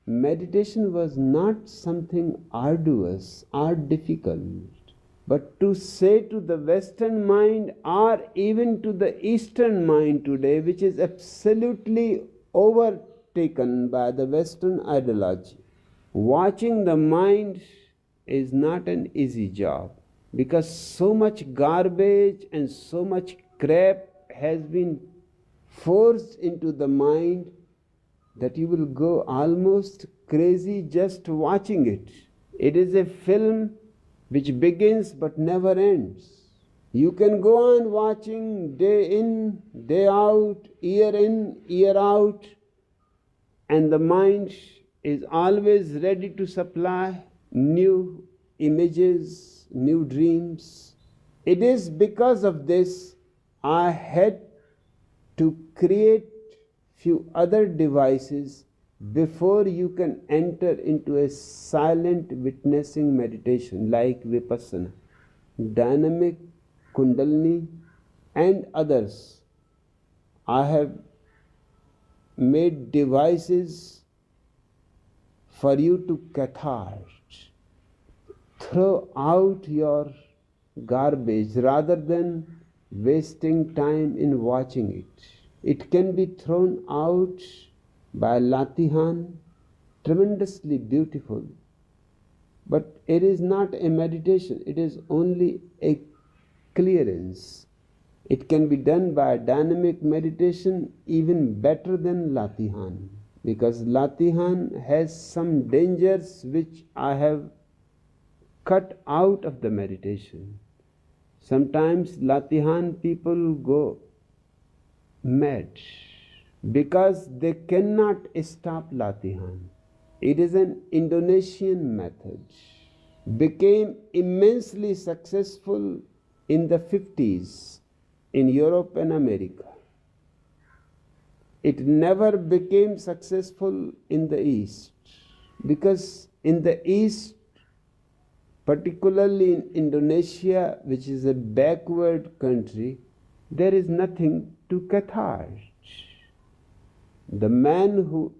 meditation was not something arduous or difficult, but to say to the Western mind or even to the Eastern mind today, which is absolutely overtaken by the Western ideology, watching the mind is not an easy job, because so much garbage and so much crap has been forced into the mind that you will go almost crazy just watching it. It is a film which begins but never ends. You can go on watching day in, day out, year in, year out, and the mind is always ready to supply new images, new dreams. It is because of this I had to create few other devices before you can enter into a silent witnessing meditation like Vipassana, dynamic, Kundalini, and others. I have made devices for you to catharsis, throw out your garbage rather than wasting time in watching it. It can be thrown out by Latihan, tremendously beautiful, but it is not a meditation, it is only a clearance. It can be done by dynamic meditation even better than Latihan, because Latihan has some dangers which I have cut out of the meditation. Sometimes Latihan people go mad because they cannot stop Latihan. It is an Indonesian method, became immensely successful in the 50s in Europe and America. It never became successful in the East, because in the East, particularly in Indonesia, which is a backward country, there is nothing to catharsis. The man who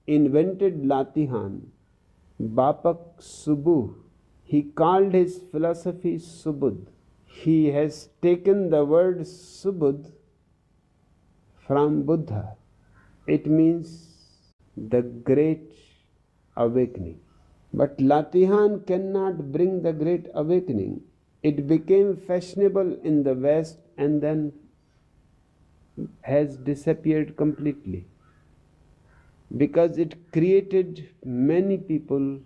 invented Latihan, Bapak Subuh, he called his philosophy Subudh. He has taken the word Subudh from Buddha. It means the great awakening. But Latihan cannot bring the great awakening. It became fashionable in the West and then has disappeared completely, because it created many people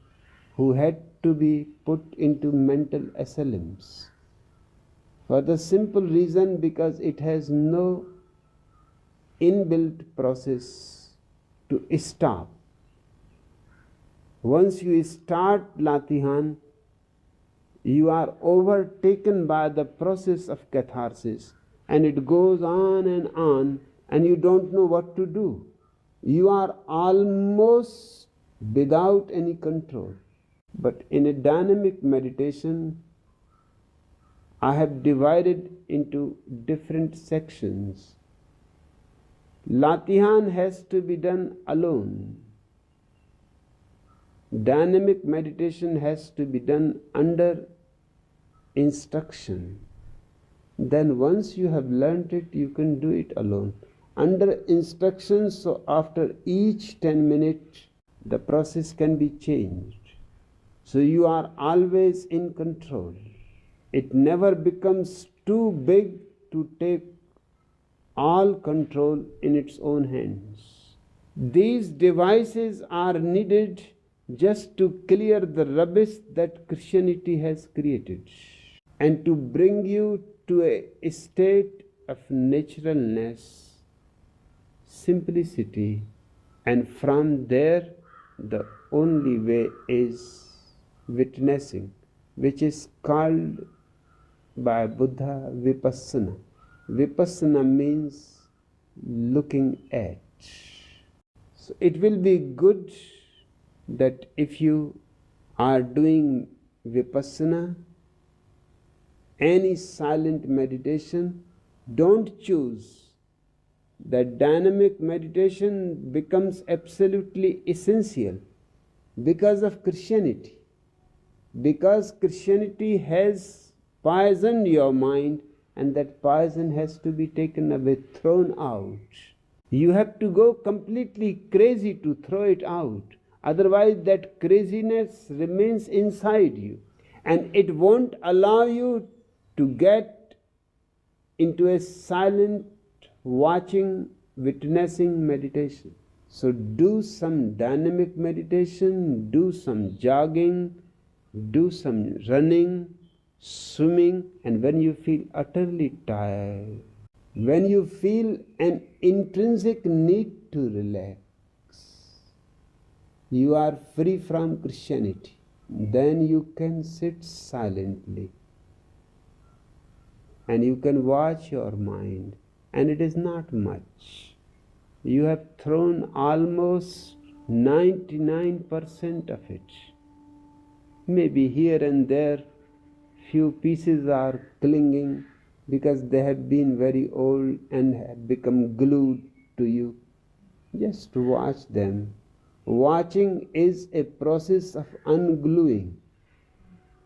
who had to be put into mental asylums, for the simple reason because it has no inbuilt process to stop. Once you start Latihan, you are overtaken by the process of catharsis, and it goes on, and you don't know what to do. You are almost without any control. But in a dynamic meditation, I have divided into different sections. Latihan has to be done alone. Dynamic meditation has to be done under instruction. Then once you have learnt it, you can do it alone. Under instructions, so after each 10 minutes, the process can be changed. So you are always in control. It never becomes too big to take all control in its own hands. These devices are needed just to clear the rubbish that Christianity has created, and to bring you to a state of naturalness, simplicity, and from there the only way is witnessing, which is called by Buddha Vipassana. Vipassana means looking at. So it will be good that if you are doing Vipassana, any silent meditation, don't choose that dynamic meditation becomes absolutely essential. because of Christianity. Because Christianity has poisoned your mind, and that poison has to be taken away, thrown out. You have to go completely crazy to throw it out. Otherwise, that craziness remains inside you, and it won't allow you to get into a silent, watching, witnessing meditation. So do some dynamic meditation, do some jogging, do some running, swimming, and when you feel utterly tired, when you feel an intrinsic need to relax, you are free from Christianity, then you can sit silently and you can watch your mind, and it is not much. You have thrown almost 99% of it. Maybe here and there few pieces are clinging because they have been very old and have become glued to you. Just watch them. Watching is a process of ungluing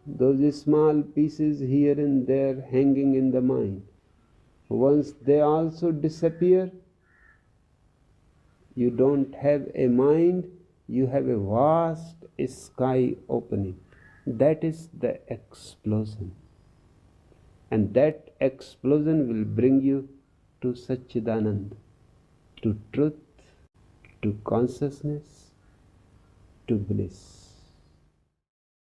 those small pieces here and there hanging in the mind. Once they also disappear, you don't have a mind, you have a vast sky opening. That is the explosion. And that explosion will bring you to Satchidananda, to truth, to consciousness, to bliss.